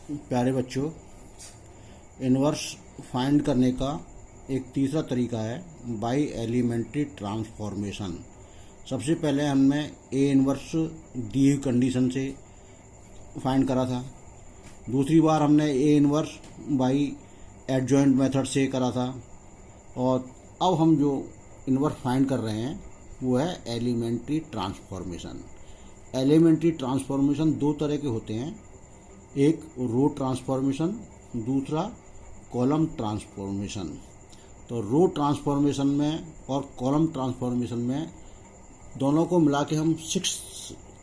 प्यारे बच्चों, inverse find करने का एक तीसरा तरीका है बाई एलिमेंट्री ट्रांसफॉर्मेशन। सबसे पहले हमने ए इनवर्स दी हुई कंडीशन से फाइंड करा था। दूसरी बार हमने A inverse by adjoint method से करा था। और अब हम जो इनवर्स फाइंड कर रहे हैं वो है एलिमेंट्री ट्रांसफॉर्मेशन। एलिमेंट्री ट्रांसफॉर्मेशन दो तरह के होते हैं, एक रो ट्रांसफॉर्मेशन, दूसरा कॉलम ट्रांसफॉर्मेशन। तो रो ट्रांसफॉर्मेशन में और कॉलम ट्रांसफॉर्मेशन में दोनों को मिला के हम 6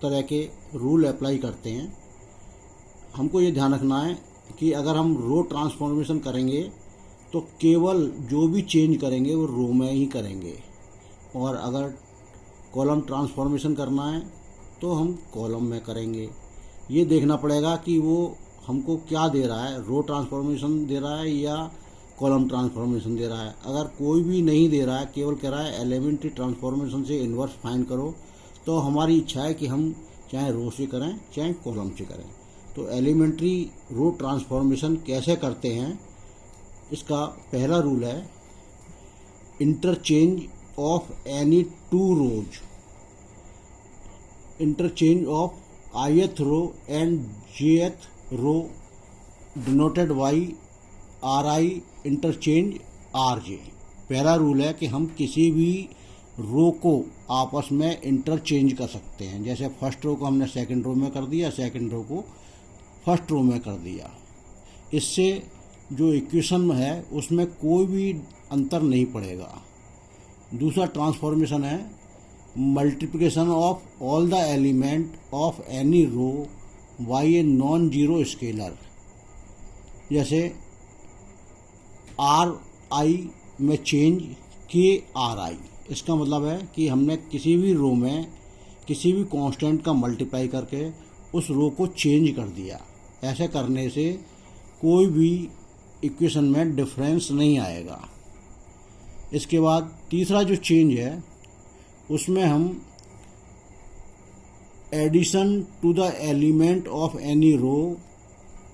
तरह के रूल अप्लाई करते हैं। हमको ये ध्यान रखना है कि अगर हम रो ट्रांसफॉर्मेशन करेंगे तो केवल जो भी चेंज करेंगे वो रो में ही करेंगे, और अगर कॉलम ट्रांसफॉर्मेशन करना है तो हम कॉलम में करेंगे। ये देखना पड़ेगा कि वो हमको क्या दे रहा है, रो ट्रांसफॉर्मेशन दे रहा है या कॉलम ट्रांसफॉर्मेशन दे रहा है। अगर कोई भी नहीं दे रहा है, केवल कह रहा है एलिमेंट्री ट्रांसफॉर्मेशन से इन्वर्स फाइंड करो, तो हमारी इच्छा है कि हम चाहे रो से करें चाहे कॉलम से करें। तो एलिमेंट्री रो ट्रांसफॉर्मेशन कैसे करते हैं, इसका पहला रूल है interchange of any two rows, interchange of ith row and jth row denoted by ri interchange rj। पहला रूल है कि हम किसी भी रो को आपस में इंटरचेंज कर सकते हैं। जैसे फर्स्ट रो को हमने सेकंड रो में कर दिया, सेकंड रो को फर्स्ट रो में कर दिया। इससे जो इक्वेशन है उसमें कोई भी अंतर नहीं पड़ेगा। दूसरा ट्रांसफॉर्मेशन है multiplication of all the element of any row by a non zero scalar. जैसे आर आई में चेंज के आर आई, इसका मतलब है कि हमने किसी भी रो में किसी भी कांस्टेंट का मल्टीप्लाई करके उस रो को चेंज कर दिया। ऐसे करने से कोई भी इक्वेशन में डिफरेंस नहीं आएगा। इसके बाद तीसरा जो चेंज है उसमें हम addition to the element of any row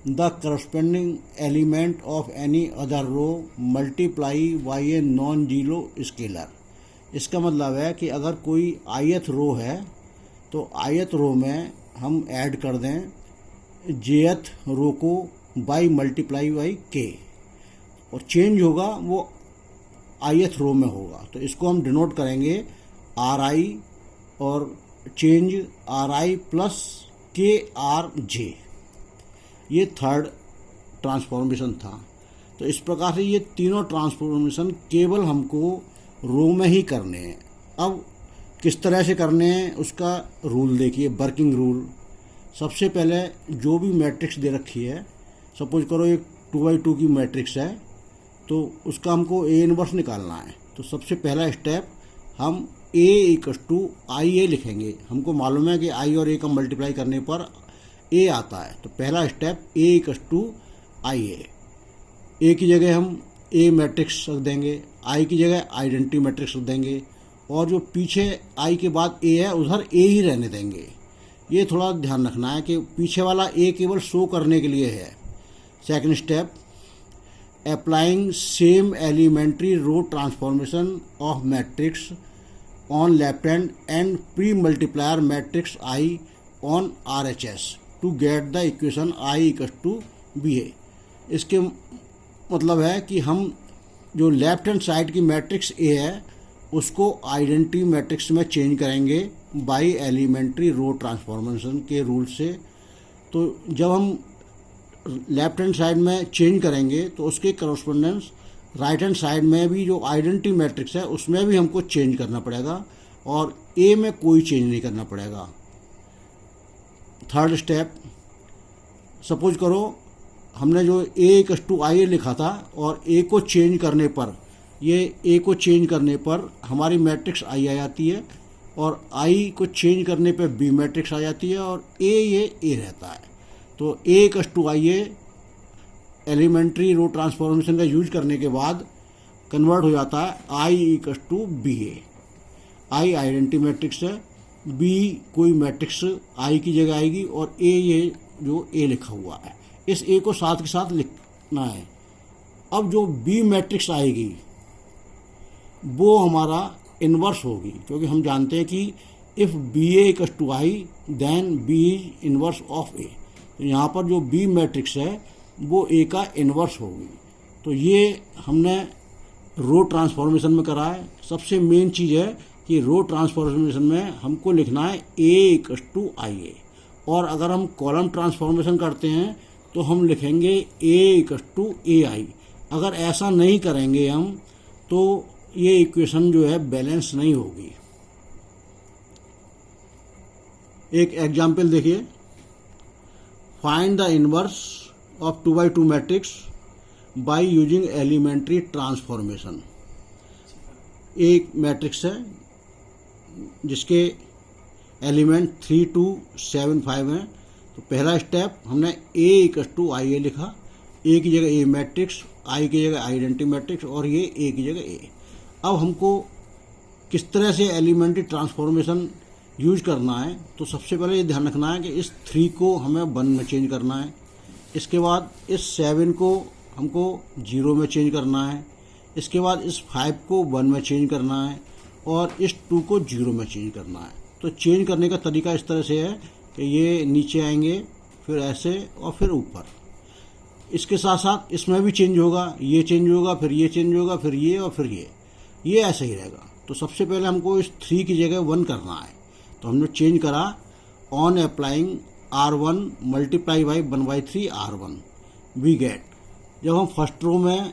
the corresponding element of any other row multiply by a non zero scalar. इसका मतलब है कि अगर कोई ith रो है तो ith रो में हम ऐड कर दें jth रो को बाई मल्टीप्लाई बाई k, और चेंज होगा वो ith रो में होगा। तो इसको हम डिनोट करेंगे ri और चेंज ri प्लस krj। ये थर्ड ट्रांसफॉर्मेशन था। तो इस प्रकार से ये तीनों ट्रांसफॉर्मेशन केवल हमको रो में ही करने हैं। अब किस तरह से करने हैं उसका रूल देखिए, वर्किंग रूल। सबसे पहले जो भी मैट्रिक्स दे रखी है, सपोज करो एक 2x2 की मैट्रिक्स है, तो उसका हमको ए इनवर्स निकालना है। तो सबसे पहला स्टेप हम a इक्वल टू आई ए लिखेंगे। हमको मालूम है कि i और a का मल्टीप्लाई करने पर a आता है। तो पहला step a equal to I ए की जगह हम a मैट्रिक्स रख देंगे, i की जगह आइडेंटिटी मैट्रिक्स रख देंगे, और जो पीछे i के बाद a है उधर a ही रहने देंगे। ये थोड़ा ध्यान रखना है कि पीछे वाला a केवल शो करने के लिए है। Second step applying same elementary row transformation of matrix on left hand and pre multiplier matrix i on RHS to get the equation i equal to B A. इसके मतलब है कि हम जो लेफ्ट हैंड साइड की matrix a है उसको identity matrix में चेंज करेंगे बाई एलिमेंट्री रो ट्रांसफॉर्मेशन के रूल से। तो जब हम लेफ्ट हैंड साइड में चेंज करेंगे तो उसके करस्पोंडेंस राइट हैंड साइड में भी जो आइडेंटिटी मैट्रिक्स है उसमें भी हमको चेंज करना पड़ेगा, और ए में कोई चेंज नहीं करना पड़ेगा। थर्ड स्टेप, सपोज करो हमने जो a इक्वल टू आई ए लिखा था और a को चेंज करने पर, ये a को चेंज करने पर हमारी मैट्रिक्स i आ जाती है, और i को चेंज करने पर b मैट्रिक्स आ जाती है, और ये a रहता है। तो a equal to I A elementary row transformation का यूज करने के बाद कन्वर्ट हो जाता है i equal to B A. i identity matrix है, b कोई मैट्रिक्स i की जगह आएगी, और a ये जो a लिखा हुआ है इस ए को साथ के साथ लिखना है। अब जो बी मैट्रिक्स आएगी वो हमारा इन्वर्स होगी, क्योंकि हम जानते हैं कि if B A equal to I then B is inverse of A. तो यहाँ पर जो बी मैट्रिक्स है वो ए का इन्वर्स होगी। तो ये हमने रो ट्रांसफॉर्मेशन में करा है। सबसे मेन चीज़ है कि रो ट्रांसफॉर्मेशन में हमको लिखना है ए इक्वल टू आई ए, और अगर हम कॉलम ट्रांसफॉर्मेशन करते हैं तो हम लिखेंगे ए इक्वल टू ए आई। अगर ऐसा नहीं करेंगे हम तो ये इक्वेशन जो है बैलेंस नहीं होगी। एक एग्जाम्पल देखिए, find the inverse of 2x2 matrix by using elementary transformation. एक मैट्रिक्स है जिसके एलिमेंट 3 2 7 5 हैं। तो पहला स्टेप हमने ए इक्वल टू आई ए लिखा, ए की जगह ए मैट्रिक्स, आई की जगह आइडेंटिटी मैट्रिक्स और ये ए की जगह ए। अब हमको किस तरह से एलिमेंट्री ट्रांसफॉर्मेशन यूज करना है, तो सबसे पहले ये ध्यान रखना है कि इस 3 को हमें 1 में चेंज करना है। इसके बाद इस 7 को हमको 0 में चेंज करना है। इसके बाद इस 5 को 1 में चेंज करना है और इस 2 को 0 में चेंज करना है। तो चेंज करने का तरीका इस तरह से है कि ये नीचे आएंगे, फिर ऐसे और फिर ऊपर। इसके साथ साथ इसमें भी चेंज होगा, ये चेंज होगा, फिर ये चेंज होगा, फिर ये और फिर ये ऐसे ही रहेगा। तो सबसे पहले हमको इस 3 की जगह 1 करना है। तो हमने चेंज करा on applying R1 multiply by 1/3 R1 we get. जब हम फर्स्ट रो में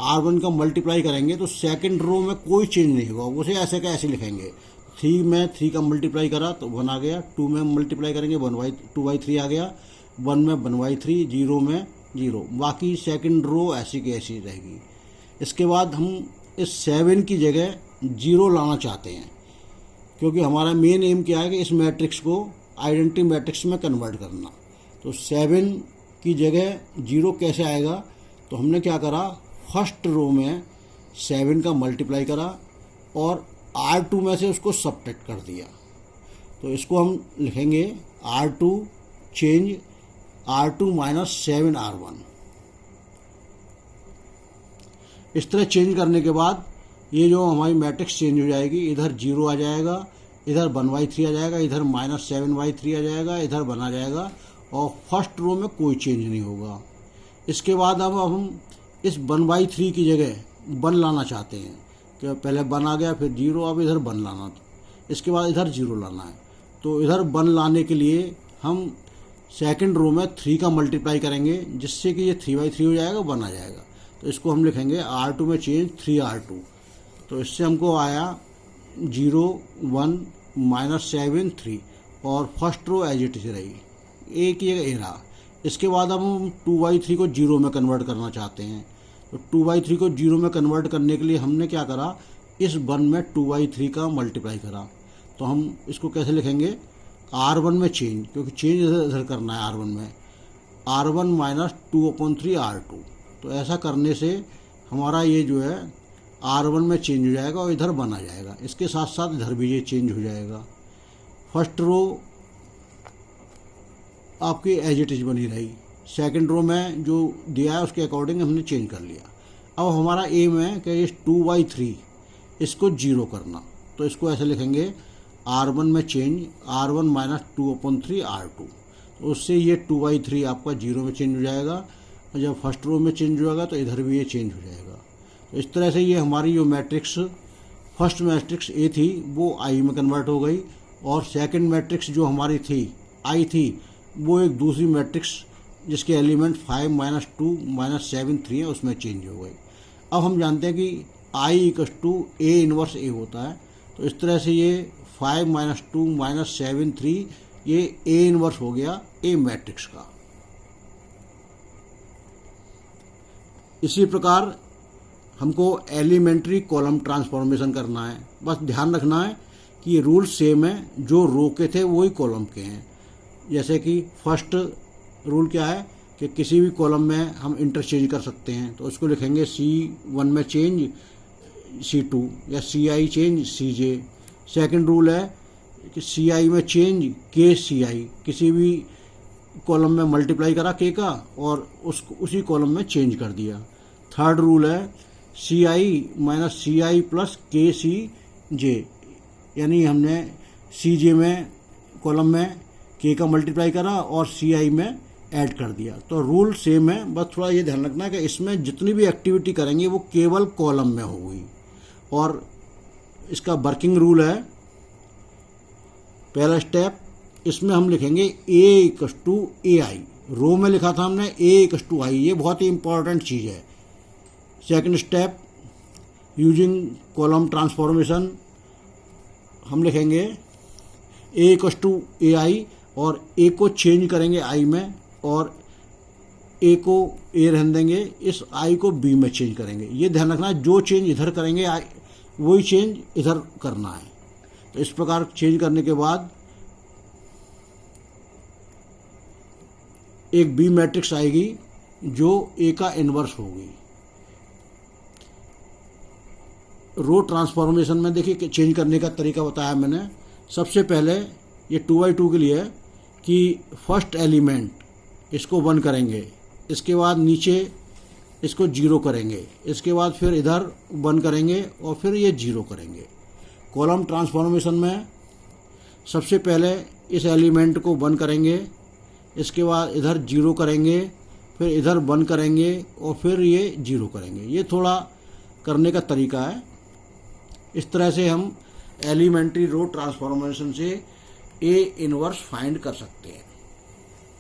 R1 का मल्टीप्लाई करेंगे तो सेकंड रो में कोई चेंज नहीं होगा, उसे ऐसे का ऐसे लिखेंगे। 3 में 3 का मल्टीप्लाई करा तो 1 आ गया, 2 में मल्टीप्लाई करेंगे 2/3 आ गया, 1 में 1/3, 0 में 0। बाकी सेकंड रो ऐसी की ऐसी रहेगी। इसके बाद हम इस 7 की जगह 0 लाना चाहते हैं, क्योंकि हमारा मेन एम क्या है कि इस मैट्रिक्स को आइडेंटिटी मैट्रिक्स में कन्वर्ट करना। तो 7 की जगह 0 कैसे आएगा, तो हमने क्या करा, फर्स्ट रो में 7 का मल्टीप्लाई करा और R2 में से उसको सबट्रैक्ट कर दिया। तो इसको हम लिखेंगे R2 change R2 minus 7 R1। इस तरह चेंज करने के बाद ये जो हमारी मैट्रिक्स चेंज हो जाएगी, इधर 0 आ जाएगा, इधर 1/3 आ जाएगा, इधर -7/3 आ जाएगा, इधर 1 आ जाएगा और फर्स्ट रो में कोई चेंज नहीं होगा। इसके बाद अब हम इस 1/3 की जगह 1 लाना चाहते हैं, कि पहले 1 आ गया, फिर 0, अब इधर 1 लाना, इसके बाद इधर 0 लाना है। तो इधर 1 लाने के लिए हम सेकंड रो में 3 का मल्टीप्लाई करेंगे, जिससे कि ये 3/3 हो जाएगा, 1 आ जाएगा। तो इसको हम लिखेंगे R2 में चेंज 3R2। तो इससे हमको आया 0 1 -7 3 और first row as it is रही, ए की जगह ए रहा। इसके बाद अब हम 2/3 को 0 में कन्वर्ट करना चाहते हैं। तो 2/3 को 0 में कन्वर्ट करने के लिए हमने क्या करा, इस 1 में 2/3 का मल्टीप्लाई करा। तो हम इसको कैसे लिखेंगे, R1 में चेंज, क्योंकि चेंज इधर करना है R1 में, R1 माइनस 2/3 R2। तो ऐसा करने से हमारा ये जो है R1 में चेंज हो जाएगा और इधर 1 आ जाएगा। इसके साथ साथ इधर भी ये चेंज हो जाएगा। फर्स्ट रो आपकी एज इट इज बनी रही, सेकंड रो में जो दिया है उसके अकॉर्डिंग हमने चेंज कर लिया। अब हमारा एम है कि इस 2/3 इसको 0 करना। तो इसको ऐसे लिखेंगे R1 में चेंज R1 माइनस 2/3 R2। तो उससे ये 2/3 आपका 0 में चेंज हो जाएगा और जब फर्स्ट रो में चेंज हो जाएगा तो इधर भी ये चेंज हो जाएगा। तो इस तरह से ये हमारी जो मैट्रिक्स फर्स्ट मैट्रिक्स ए थी वो आई में कन्वर्ट हो गई और सेकंड मैट्रिक्स जो हमारी थी आई थी वो एक दूसरी मैट्रिक्स जिसके एलिमेंट 5 -2 -7 3 है उसमें चेंज हो गई। अब हम जानते हैं कि I equal to A inverse ए होता है। तो इस तरह से ये 5 -2 -7 3 ये ए इनवर्स हो गया ए मैट्रिक्स का। इसी प्रकार हमको एलिमेंट्री कॉलम ट्रांसफॉर्मेशन करना है। बस ध्यान रखना है कि ये रूल सेम है, जो रो के थे वही कॉलम के हैं। जैसे कि फर्स्ट रूल क्या है कि किसी भी कॉलम में हम इंटरचेंज कर सकते हैं। तो उसको लिखेंगे C1 में चेंज C2 या CI change CJ। Second rule है कि CI में चेंज KCI, किसी भी कॉलम में मल्टीप्लाई करा के का और उसी कॉलम में चेंज कर दिया। थर्ड रूल है सी आई माइनस सी आई प्लस के सी जे, यानी हमने सी जे में कॉलम में के का मल्टीप्लाई करा और सी आई में ऐड कर दिया। तो रूल सेम है, बस थोड़ा ये ध्यान रखना है कि इसमें जितनी भी एक्टिविटी करेंगे वो केवल कॉलम में होगी। और इसका वर्किंग रूल है, पहला स्टेप इसमें हम लिखेंगे ए इक्वस टू ए आई, रो में लिखा था हमने ए इक्वस टू आई, ये बहुत ही इंपॉर्टेंट चीज़ है। Second step using column transformation, हम लिखेंगे ए इक्वस टू ए आई और ए को चेंज करेंगे आई में और ए को ए रहने देंगे, इस आई को बी में चेंज करेंगे। ये ध्यान रखना है जो चेंज इधर करेंगे वही चेंज इधर करना है। तो इस प्रकार चेंज करने के बाद एक बी मैट्रिक्स आएगी जो ए का इन्वर्स होगी। रो ट्रांसफॉर्मेशन में देखिए चेंज करने का तरीका बताया मैंने। सबसे पहले ये 2x2 के लिए कि फर्स्ट एलिमेंट इसको 1 करेंगे, इसके बाद नीचे इसको 0 करेंगे, इसके बाद फिर इधर 1 करेंगे और फिर ये 0 करेंगे। कॉलम ट्रांसफॉर्मेशन में सबसे पहले इस एलिमेंट को 1 करेंगे, इसके बाद इधर 0 करेंगे, फिर इधर 1 करेंगे और फिर ये 0 करेंगे। ये थोड़ा करने का तरीका है। इस तरह से हम एलिमेंट्री रो ट्रांसफॉर्मेशन से ए इनवर्स फाइंड कर सकते हैं।